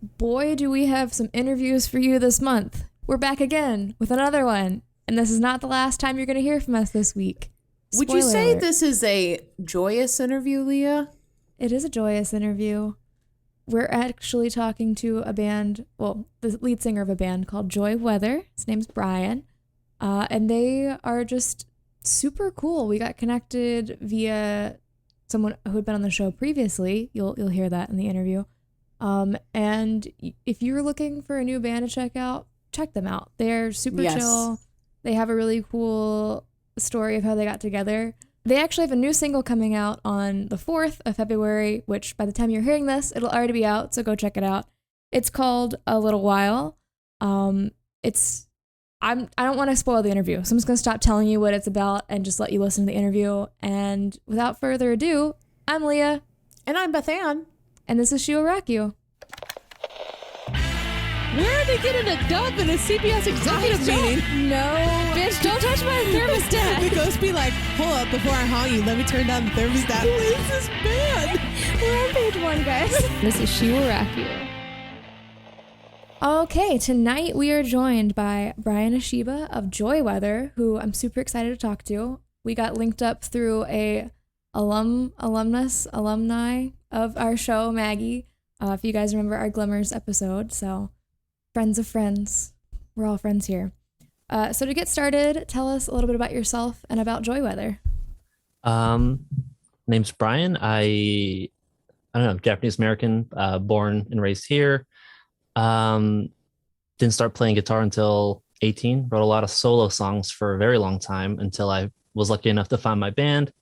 boy, do we have some interviews for you this month. We're back again with another one. And this is not the last time you're going to hear from us this week. Would you say this is a joyous interview, Leah? It is a joyous interview. We're actually talking to a band, well, the lead singer of a band called Joy Weather. His name's Brian. And they are just super cool. We got connected via someone who had been on the show previously. You'll hear that in the interview. And if you're looking for a new band to check out, check them out. They're super chill. They have a really cool story of how they got together. They actually have a new single coming out on the 4th of February, which by the time you're hearing this, it'll already be out, so go check it out. It's called A Little While. I don't want to spoil the interview, so I'm just going to stop telling you what it's about and just let you listen to the interview. And without further ado, I'm Leah. And I'm Beth Ann. And this is She Will Rock You. Where are they getting a dub in a CBS executive meeting? No. Bitch, don't touch my thermostat. The ghost be like, hold up, before I haunt you, let me turn down the thermostat. Who is this band? We're on page 1, guys. This is She Will Rock You. Okay, tonight we are joined by Brian Ishiba of Joy Weather, who I'm super excited to talk to. We got linked up through a alumni of our show, Maggie. If you guys remember our Glimmers episode, so friends of friends. We're all friends here. So to get started, tell us a little bit about yourself and about Joy Weather. Name's Brian. I don't know, Japanese American, born and raised here. Didn't start playing guitar until 18. Wrote a lot of solo songs for a very long time until I was lucky enough to find my band,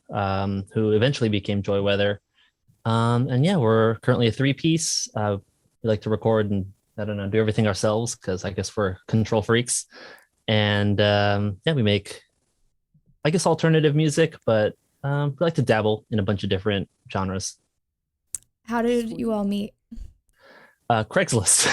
who eventually became Joy Weather. And yeah, we're currently a 3-piece. We like to record and do everything ourselves because I guess we're control freaks. And yeah, we make, I guess, alternative music, but we like to dabble in a bunch of different genres. How did you all meet? Craigslist.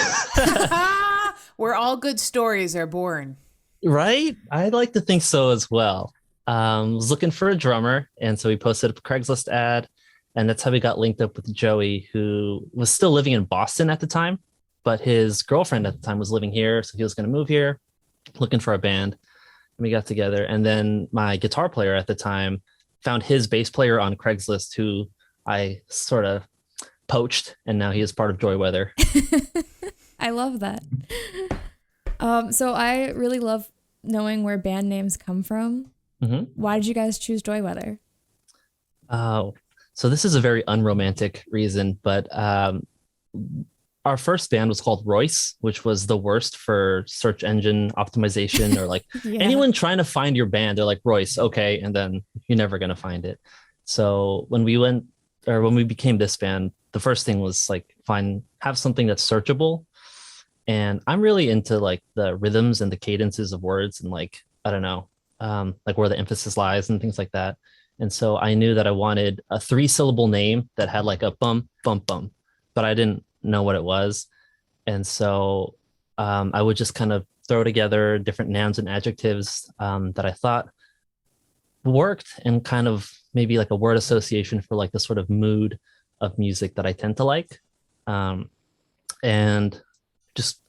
Where all good stories are born. Right? I'd like to think so as well. Was looking for a drummer, and so we posted up a Craigslist ad, and that's how we got linked up with Joey, who was still living in Boston at the time, but his girlfriend at the time was living here, so he was going to move here, looking for a band, and we got together. And then my guitar player at the time found his bass player on Craigslist, who I sort of poached, and now he is part of Joy Weather. I love that. So I really love knowing where band names come from. Mm-hmm. Why did you guys choose Joy Weather? Oh, so this is a very unromantic reason, but our first band was called Royce, which was the worst for search engine optimization or like anyone trying to find your band. They're like, Royce, okay, and then you're never gonna find it. So when we became this band, the first thing was like have something that's searchable. And I'm really into like the rhythms and the cadences of words and like, I don't know, like where the emphasis lies and things like that. And so I knew that I wanted a 3-syllable name that had like a bum, bum, bum, but I didn't know what it was. And so I would just kind of throw together different nouns and adjectives that I thought worked, and kind of maybe like a word association for like the sort of mood of music that I tend to like. And just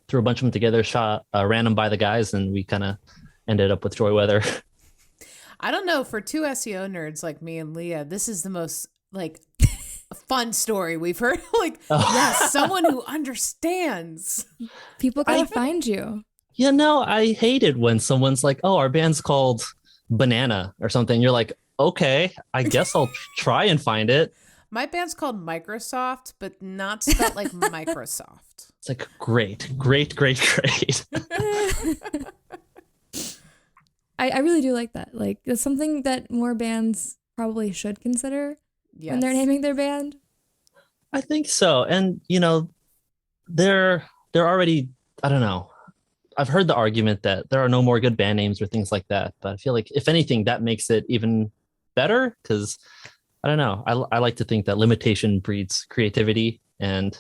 threw a bunch of them together, ran them by the guys, and we kind of ended up with Joy Weather. I don't know, for 2 SEO nerds like me and Leah, this is the most like fun story we've heard. Like, yes, someone who understands. People gotta find you. You know, I hate it when someone's like, oh, our band's called Banana or something. You're like, okay, I guess I'll try and find it. My band's called Microsoft, but not spelled like Microsoft. It's like, great. I really do like that. Like, it's something that more bands probably should consider when they're naming their band. I think so. And, you know, they're already, I don't know. I've heard the argument that there are no more good band names or things like that. But I feel like, if anything, that makes it even better because, I don't know. I like to think that limitation breeds creativity. And,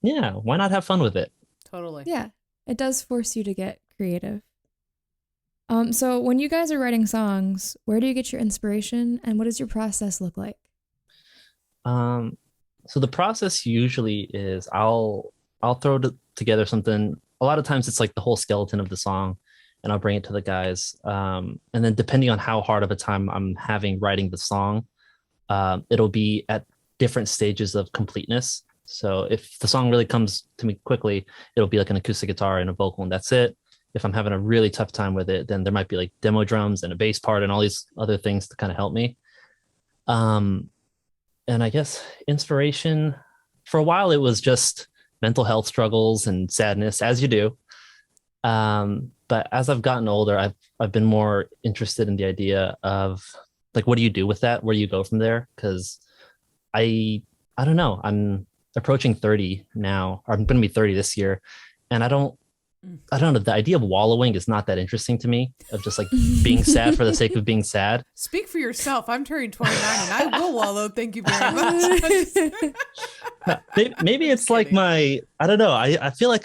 yeah, why not have fun with it? Totally. Yeah, it does force you to get creative. So when you guys are writing songs, where do you get your inspiration and what does your process look like? So the process usually is I'll throw together something. A lot of times it's like the whole skeleton of the song, and I'll bring it to the guys. And then depending on how hard of a time I'm having writing the song, it'll be at different stages of completeness. So if the song really comes to me quickly, it'll be like an acoustic guitar and a vocal, and that's it. If I'm having a really tough time with it, then there might be like demo drums and a bass part and all these other things to kind of help me. Um, and I guess inspiration, for a while it was just mental health struggles and sadness, as you do. But as I've gotten older, I've been more interested in the idea of like, what do you do with that? Where do you go from there? Because I don't know. I'm approaching 30 now. Or I'm going to be 30 this year, and I don't know. The idea of wallowing is not that interesting to me. Of just like being sad for the sake of being sad. Speak for yourself. I'm turning 29 and I will wallow. Thank you very much. Maybe it's like I don't know. I feel like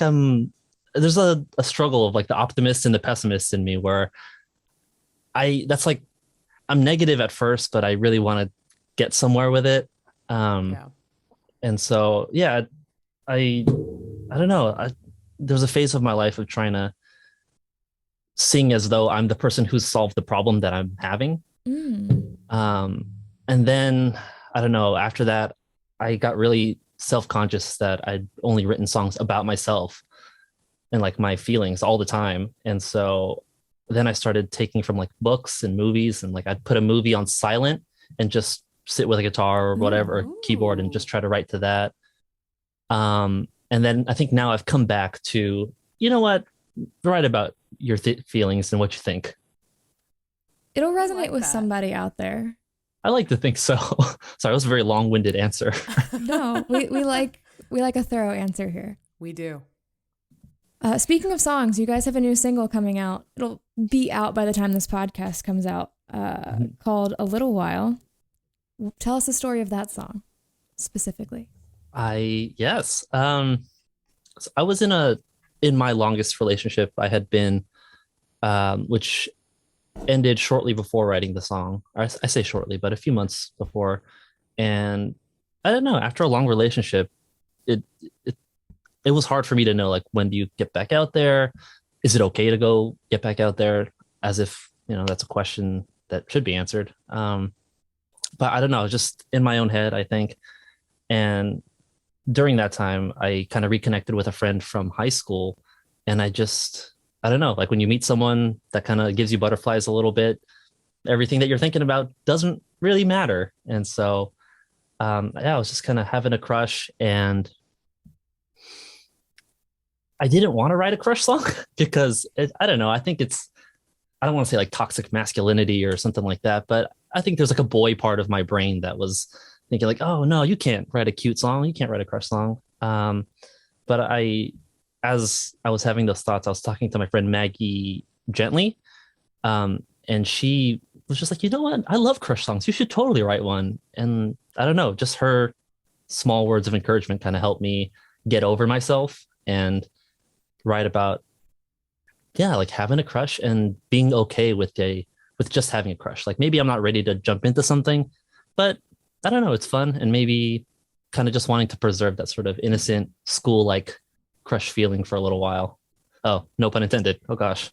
there's a struggle of like the optimist and the pessimist in me where that's like, I'm negative at first, but I really want to get somewhere with it. Yeah. And so, yeah, I don't know. There's a phase of my life of trying to sing as though I'm the person who's solved the problem that I'm having. And then, I don't know, after that, I got really self-conscious that I'd only written songs about myself and like my feelings all the time. And so then I started taking from like books and movies, and like I'd put a movie on silent and just sit with a guitar or whatever, or keyboard, and just try to write to that. And then I think now I've come back to, you know what, write about your feelings and what you think. It'll resonate like with that. somebody out there. I like to think so. Sorry, that was a very long-winded answer. No, we like a thorough answer here. We do. Speaking of songs, you guys have a new single coming out. It'll be out by the time this podcast comes out, called A Little While. Tell us the story of that song specifically. Yes. So I was in my longest relationship I had been, which ended shortly before writing the song. I say shortly, but a few months before. And I don't know, after a long relationship, it was hard for me to know, like, when do you get back out there? Is it okay to go get back out there? As if, that's a question that should be answered. But I don't know, just in my own head, I think. And during that time, I kind of reconnected with a friend from high school. And I don't know, like when you meet someone that kind of gives you butterflies a little bit, everything that you're thinking about doesn't really matter. And so, I was just kind of having a crush, and I didn't want to write a crush song because I don't know. I think I don't want to say like toxic masculinity or something like that, but I think there's like a boy part of my brain that was thinking like, oh no, you can't write a cute song. You can't write a crush song. But as I was having those thoughts, I was talking to my friend Maggie gently. And she was just like, you know what? I love crush songs. You should totally write one. And I don't know, just her small words of encouragement kind of helped me get over myself and write about, like having a crush and being okay with just having a crush. Like maybe I'm not ready to jump into something, but I don't know, it's fun. And maybe kind of just wanting to preserve that sort of innocent school-like crush feeling for a little while. Oh, no pun intended. Oh gosh.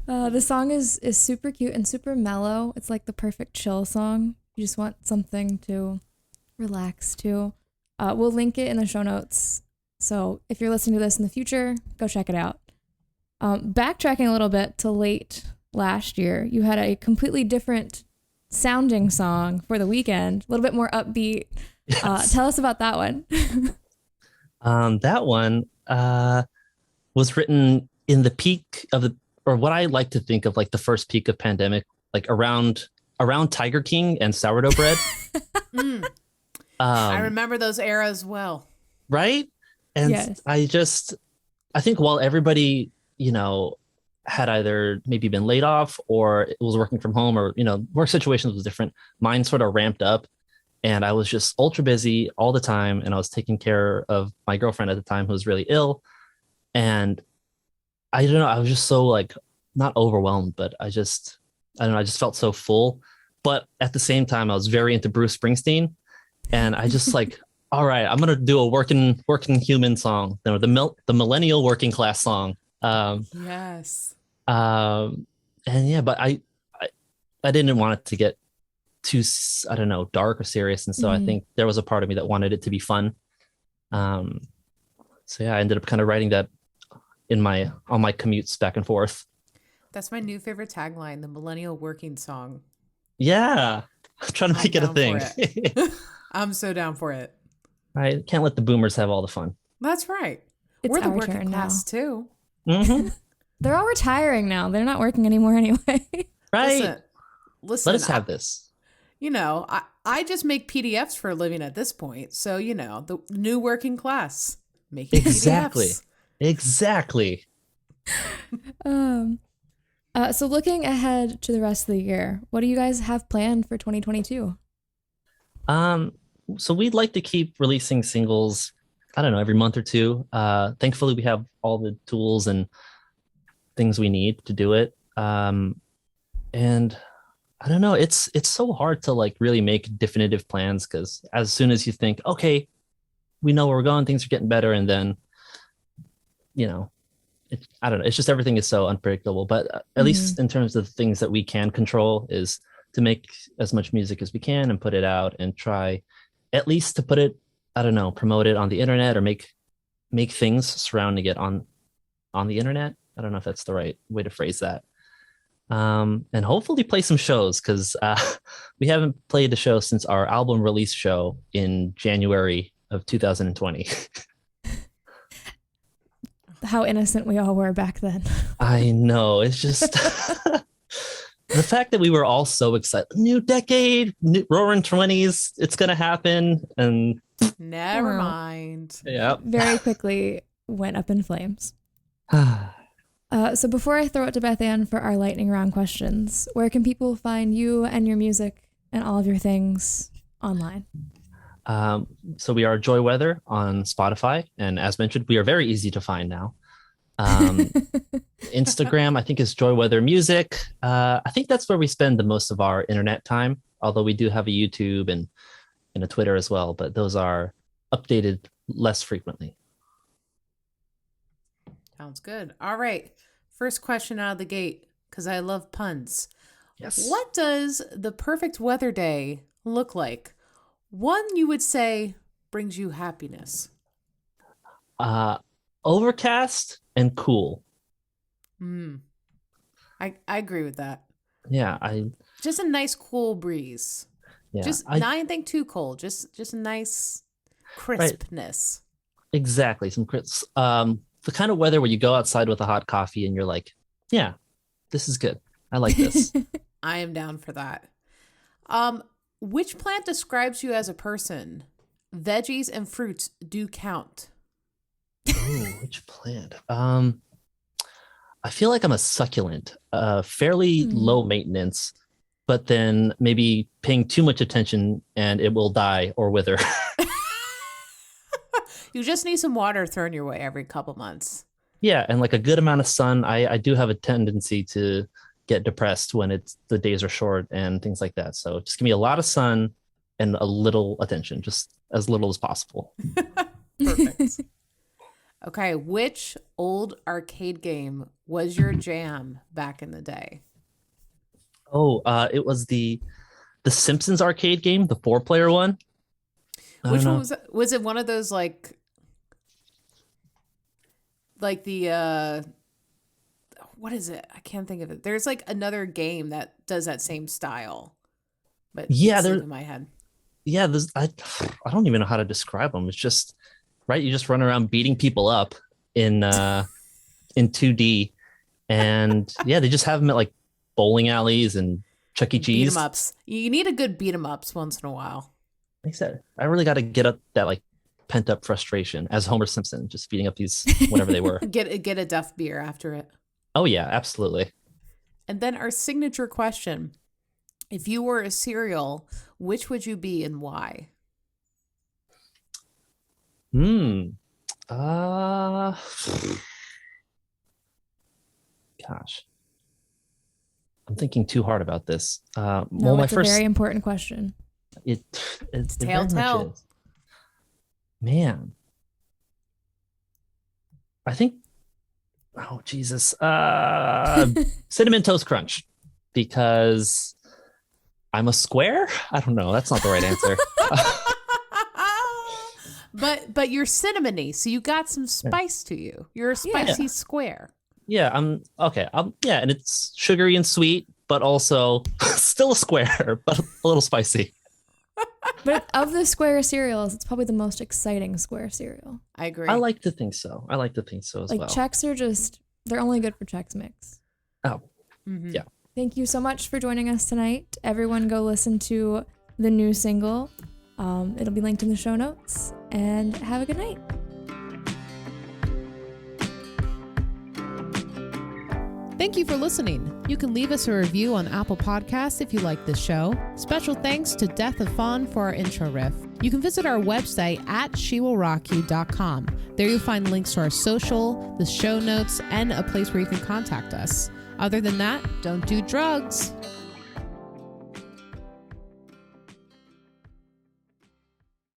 The song is super cute and super mellow. It's like the perfect chill song. You just want something to relax to. We'll link it in the show notes. So if you're listening to this in the future, go check it out. Backtracking a little bit to late last year, you had a completely different sounding song for the weekend, a little bit more upbeat. Yes. Tell us about that one. That one was written in the peak of or what I like to think of like the first peak of pandemic, like around Tiger King and sourdough bread. I remember those eras well. Right? And yes. I think while everybody, had either maybe been laid off or it was working from home, or, work situations was different, mine sort of ramped up, and I was just ultra busy all the time. And I was taking care of my girlfriend at the time who was really ill. And I don't know, I was just so like not overwhelmed, but I just felt so full. But at the same time, I was very into Bruce Springsteen, and I just like, all right, I'm gonna do a working human song, the millennial working class song. Yes. And yeah, but I didn't want it to get too, I don't know, dark or serious, and so I think there was a part of me that wanted it to be fun. So yeah, I ended up kind of writing that on my commutes back and forth. That's my new favorite tagline, the millennial working song. Yeah, I'm trying to make it a thing. I'm so down for it. I can't let the boomers have all the fun. That's right. It's We're the our working turn class now. too. Mm-hmm. They're all retiring now. They're not working anymore anyway. Right. Listen, Let us have this. You know, I just make PDFs for a living at this point. So, you know, the new working class making PDFs. Exactly. So looking ahead to the rest of the year, what do you guys have planned for 2022? So we'd like to keep releasing singles, I don't know, every month or two. Thankfully, we have all the tools and things we need to do it. And I don't know, it's so hard to like really make definitive plans, because as soon as you think, okay, we know where we're going, things are getting better, and then, you know, I don't know, it's just everything is so unpredictable. But at least in terms of the things that we can control is to make as much music as we can and put it out, and try at least to put it, I don't know, promote it on the internet, or make things surrounding it on the internet. I don't know if that's the right way to phrase that. And hopefully play some shows, because we haven't played a show since our album release show in January of 2020. How innocent we all were back then. I know. It's just the fact that we were all so excited. New decade, new roaring 20s, it's going to happen. And never mind. Yeah. Very quickly went up in flames. So before I throw it to Beth Ann for our lightning round questions, where can people find you and your music and all of your things online? So we are Joy Weather on Spotify, and as mentioned, we are very easy to find now. Instagram, I think, is Joy Weather Music. I think that's where we spend the most of our internet time, although we do have a YouTube and a Twitter as well, but those are updated less frequently. Sounds good. All right. First question out of the gate, because I love puns. Yes. What does the perfect weather day look like? One you would say brings you happiness. Overcast and cool. I agree with that. Yeah, just a nice cool breeze. Yeah, just not anything too cold. Just a nice crispness. Right. Exactly, some crisp. The kind of weather where you go outside with a hot coffee and you're like, yeah, this is good. I like this. I am down for that. Which plant describes you as a person? Veggies and fruits do count. Oh, which plant? I feel like I'm a succulent, fairly low maintenance, but then maybe paying too much attention and it will die or wither. You just need some water thrown your way every couple months. Yeah, and like a good amount of sun. I do have a tendency to get depressed when the days are short and things like that. So just give me a lot of sun and a little attention, just as little as possible. Perfect. Okay, which old arcade game was your jam back in the day? Oh, it was the Simpsons arcade game, the 4-player one. Which one was it? Was it one of those like the what is it? I can't think of it. There's like another game that does that same style. But yeah, there's in my head. Yeah, I don't even know how to describe them. It's just right. You just run around beating people up in 2D, and yeah, they just have them at like bowling alleys and Chuck E. Cheese. Beat 'em ups. You need a good beat 'em ups once in a while. Like I said, I really got to get up that like pent up frustration as Homer Simpson, just beating up these whatever they were. Get a Duff beer after it. Oh yeah, absolutely. And then our signature question: if you were a cereal, which would you be and why? Gosh. I'm thinking too hard about this. No, Well, my it's a first very important question. it's telltale. Man, I think. Oh Jesus! Cinnamon Toast Crunch, because I'm a square. I don't know. That's not the right answer. But you're cinnamony, so you got some spice to you. You're a spicy square. Yeah, I'm okay. Yeah, and it's sugary and sweet, but also still a square, but a little spicy. But of the square cereals, it's probably the most exciting square cereal. I agree. I like to think so. I like to think so as Like well. Chex are they're only good for Chex Mix. Oh, Mm-hmm. yeah. Thank you so much for joining us tonight. Everyone go listen to the new single. It'll be linked in the show notes. And have a good night. Thank you for listening. You can leave us a review on Apple Podcasts if you like this show. Special thanks to Death of Fawn for our intro riff. You can visit our website at shewillrockyou.com. There you'll find links to our social, the show notes, and a place where you can contact us. Other than that, don't do drugs.